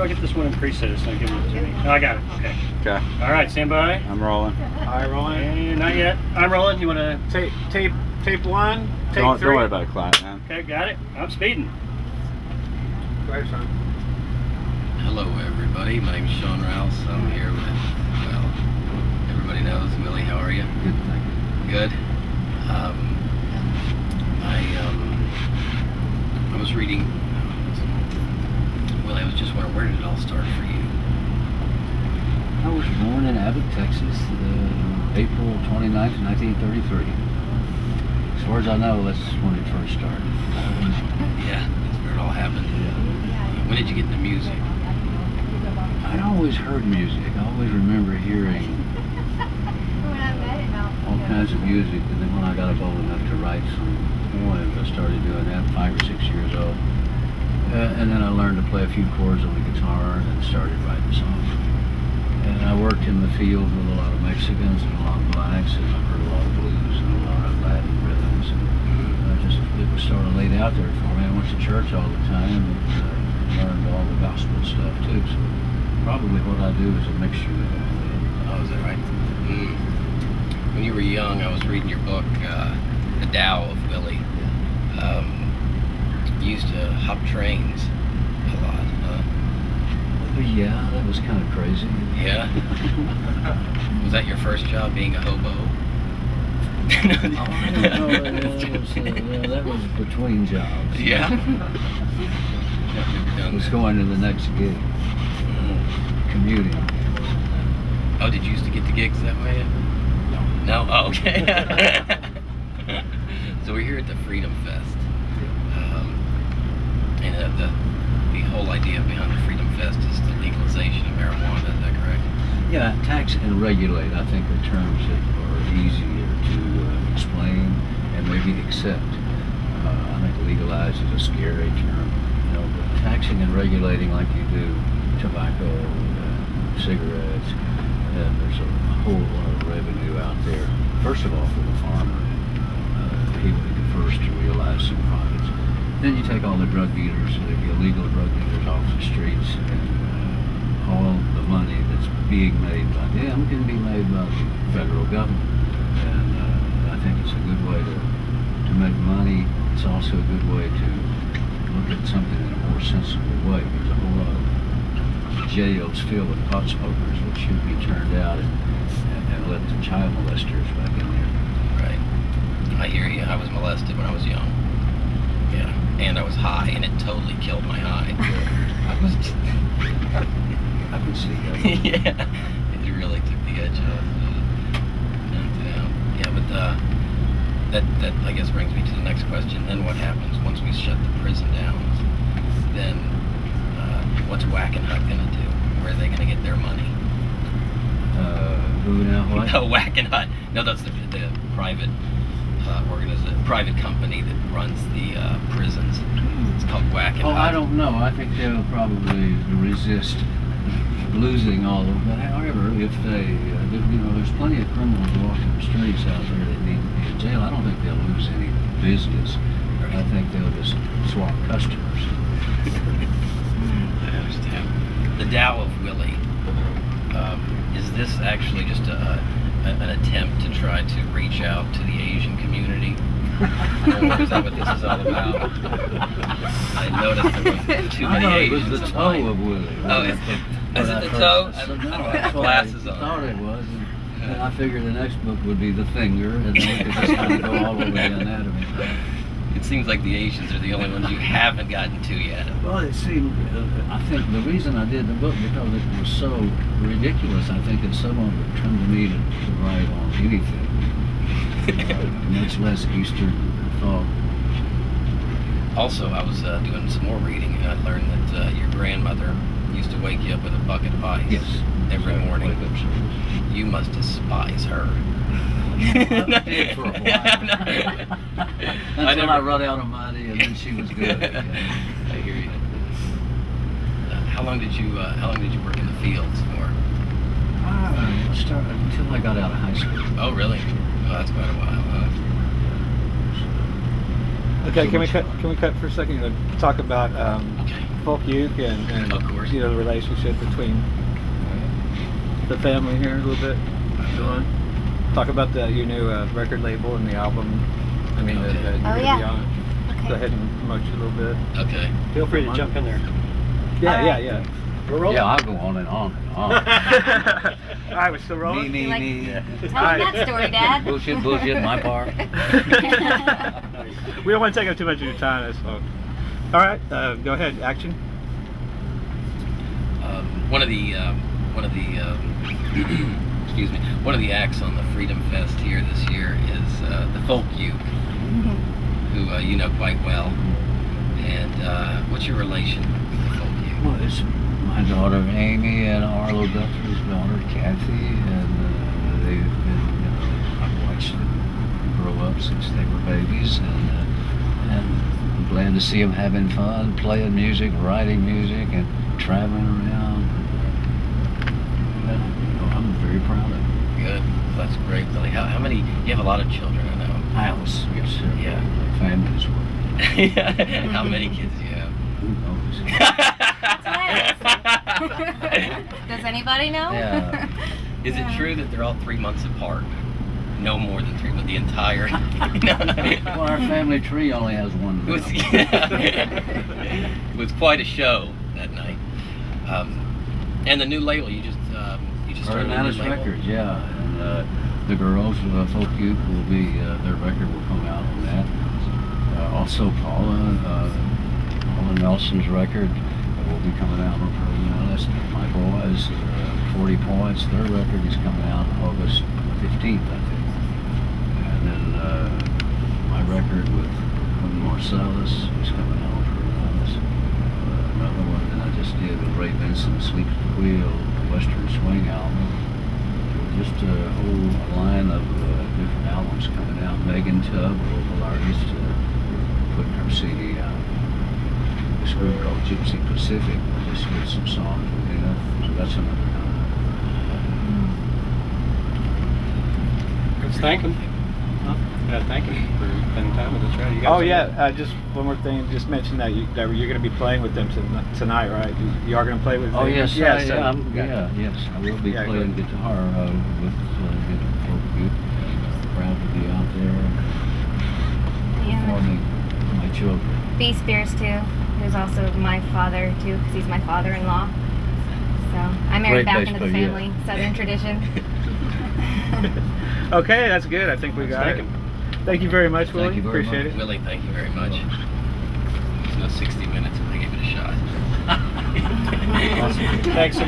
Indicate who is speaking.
Speaker 1: I get this one in presets? So give it to me. Oh, I got it. Okay.
Speaker 2: Okay.
Speaker 1: All right, stand by.
Speaker 2: I'm rolling.
Speaker 3: All right, rolling.
Speaker 1: And not yet. I'm rolling. You want to?
Speaker 3: Tape one. Take
Speaker 2: Don't
Speaker 3: three.
Speaker 2: worry about it, Clyde, man.
Speaker 1: Okay, got it. I'm speeding.
Speaker 3: Go ahead, son.
Speaker 4: Hello, everybody. My name's Sean Rouse. I'm here with, well, everybody knows Willie. How are you?
Speaker 5: Good, thank you.
Speaker 4: Good. I was reading. Willie, I was just wondering, where did it all start for you?
Speaker 5: I was born in Abbott, Texas, April 29th, 1933. As far as I know, that's when it first started.
Speaker 4: Yeah, that's where it all happened.
Speaker 5: Yeah.
Speaker 4: When did you get into music?
Speaker 5: I'd always heard music. I always remember hearing all kinds of music, and then when I got old enough to write some poems, I started doing that 5 or 6 years old. And then I learned to play a few chords on the guitar and then started writing songs. And I worked in the field with a lot of Mexicans and a lot of blacks, and I heard a lot of blues and a lot of Latin rhythms. And it was sort of laid out there for me. I went to church all the time and learned all the gospel stuff too. So probably what I do is a mixture of all that.
Speaker 4: Oh, is that right? When you were young, I was reading your book, The Tao of Willie. You used to hop trains a lot.
Speaker 5: Yeah, that was kind of crazy.
Speaker 4: Yeah? Was that your first job, being a hobo?
Speaker 5: I don't know. That was between jobs.
Speaker 4: Yeah?
Speaker 5: I was going to the next gig. Commuting.
Speaker 4: Oh, did you used to get the gigs that way? No? Oh, okay. So we're here at the Freedom Fest. And the whole idea behind the Freedom Fest is the legalization of marijuana, is that correct?
Speaker 5: Yeah, tax and regulate, I think, are terms that are easier to explain and maybe accept. I think legalize is a scary term, but taxing and regulating like you do tobacco, cigarettes, and there's a whole lot of revenue out there. First of all, for the farmer, he would be the first to realize some profits. Then you take all the drug dealers, the illegal drug dealers off the streets, and all the money that's being made by them can be made by the federal government. And I think it's a good way to make money. It's also a good way to look at something in a more sensible way. There's a whole lot of jails filled with pot smokers that should be turned out and let the child molesters back in there.
Speaker 4: Right. I hear you. I was molested when I was young. Yeah. And I was high, and it totally killed my high.
Speaker 5: I can see that.
Speaker 4: Yeah. It really took the edge off. Yeah, but that I guess brings me to the next question. Then what happens once we shut the prison down? Then what's Whack and Hut gonna do? Where are they gonna get their money?
Speaker 5: Who now? What?
Speaker 4: No, Whack and Hut. No, that's the private private company that runs the prisons. It's called Whack and Hut.
Speaker 5: I don't know. I think they'll probably resist losing all of that. However, if they, there's plenty of criminals walking the streets out there that need to be in jail. I don't think they'll lose any business. I think they'll just swap customers.
Speaker 4: I understand. The Tao of Willie. Is this actually just an attempt to try to reach out to the Asian community? Or is that what this is all about? I noticed there was too many Asians.
Speaker 5: It was the toe of Willie.
Speaker 4: Oh, is it the toe? I don't have glasses on.
Speaker 5: I thought it was. And I figured the next book would be the finger, and then we could just kind of go all over the anatomy.
Speaker 4: It seems like the Asians are the only ones you haven't gotten to yet.
Speaker 5: Well, it seemed, I think the reason I did the book, because it was so ridiculous, I think that someone would come to me to write on anything. Much less Eastern thought.
Speaker 4: Also, I was doing some more reading, and I learned that your grandmother used to wake you up with a bucket of ice.
Speaker 5: Yes.
Speaker 4: Every morning.
Speaker 5: Wake up service.
Speaker 4: You must despise her.
Speaker 5: I did for a while. Until I run out of money, and then she was good.
Speaker 4: I hear you. How long did you work in the fields for?
Speaker 5: Until I got out of high school.
Speaker 4: Oh, really? Oh, that's quite a while.
Speaker 3: Okay,
Speaker 5: so
Speaker 3: can we
Speaker 5: much
Speaker 3: cut?
Speaker 5: fun.
Speaker 3: Can we cut for a second and talk about
Speaker 4: Okay.
Speaker 3: folk uke and
Speaker 4: Of course.
Speaker 3: you know, the relationship between the family here a little bit? Dylan? Talk about your new record label and the album. I mean,
Speaker 4: Okay.
Speaker 3: that you're
Speaker 2: Oh,
Speaker 3: gonna
Speaker 2: yeah.
Speaker 3: be on.
Speaker 2: Okay.
Speaker 3: Go ahead and promote you a little bit.
Speaker 4: Okay.
Speaker 1: Feel free to jump in there.
Speaker 3: Yeah,
Speaker 2: Alright.
Speaker 3: yeah.
Speaker 1: We're rolling.
Speaker 5: Yeah, I'll go on and on and on.
Speaker 3: All right, we're still rolling.
Speaker 5: me,
Speaker 2: Like-
Speaker 5: me.
Speaker 2: Tell him that story, Dad.
Speaker 5: Bullshit, bullshit, my part.
Speaker 3: We don't want to take up too much of your time. That's all. All right, go ahead. Action.
Speaker 4: One of the excuse me, one of the acts on the Freedom Fest here this year is the folk uke, who you know quite well. And what's your relation with the folk uke?
Speaker 5: Well, it's my daughter Amy and Arlo Guthrie's daughter Kathy, and they've been, I've watched them grow up since they were babies, and I'm glad to see them having fun, playing music, writing music, and traveling around. I'm very proud of them.
Speaker 4: Good. That's great, Billy. How many? You have a lot of children, I know.
Speaker 5: House, yes, sir.
Speaker 4: Yeah.
Speaker 5: Families were.
Speaker 4: How many kids do you have?
Speaker 5: Who knows?
Speaker 2: Does anybody know?
Speaker 5: Yeah.
Speaker 4: Is it true that they're all 3 months apart? No more than 3 months. The entire.
Speaker 5: Well, our family tree only has one.
Speaker 4: It was,
Speaker 5: male.
Speaker 4: it was quite a show that night. And the new label you just started a new
Speaker 5: Atlantis
Speaker 4: label?
Speaker 5: Records, yeah. And the girls, Folk Uke, will be their record will come out on that. Also, Paula Nelson's record will be coming out on her list. My boys, 40 Points, their record is coming out August 15th, I think. And then my record with Marcellus is coming out on her list. Another one that I just did with Ray Benson, Sleep at the Wheel, Western Swing album. Just a whole line of different albums coming out. Megan Tubb, local artist, putting her CD out. This group called Gypsy Pacific. We just did some songs with it. So that's another time.
Speaker 1: Let's thank him. Yeah, thank him for spending time with us, right? You got
Speaker 3: Oh
Speaker 1: something?
Speaker 3: yeah, just one more thing. Just mention that you're going to be playing with them tonight, right? You are going to play with them.
Speaker 5: Oh yes,
Speaker 3: yeah,
Speaker 5: yes, I will be
Speaker 3: Yeah,
Speaker 5: playing
Speaker 3: good.
Speaker 5: guitar with Folk Uke. Proud to be out there
Speaker 2: Yeah.
Speaker 5: performing for my children.
Speaker 2: B Spears too, who's also my father too, because he's my father-in-law. So I married
Speaker 5: Great
Speaker 2: back
Speaker 5: bass
Speaker 2: into the
Speaker 5: player, yeah.
Speaker 2: family, Southern tradition.
Speaker 3: Okay, that's good. I think we got
Speaker 1: Thank
Speaker 3: it.
Speaker 1: him.
Speaker 3: Thank you very much,
Speaker 5: Thank
Speaker 3: Willie.
Speaker 5: you very
Speaker 3: Appreciate
Speaker 5: much.
Speaker 3: it.
Speaker 4: Willie, thank you very much. It's no 60 Minutes, but I gave it a shot.
Speaker 1: Thanks.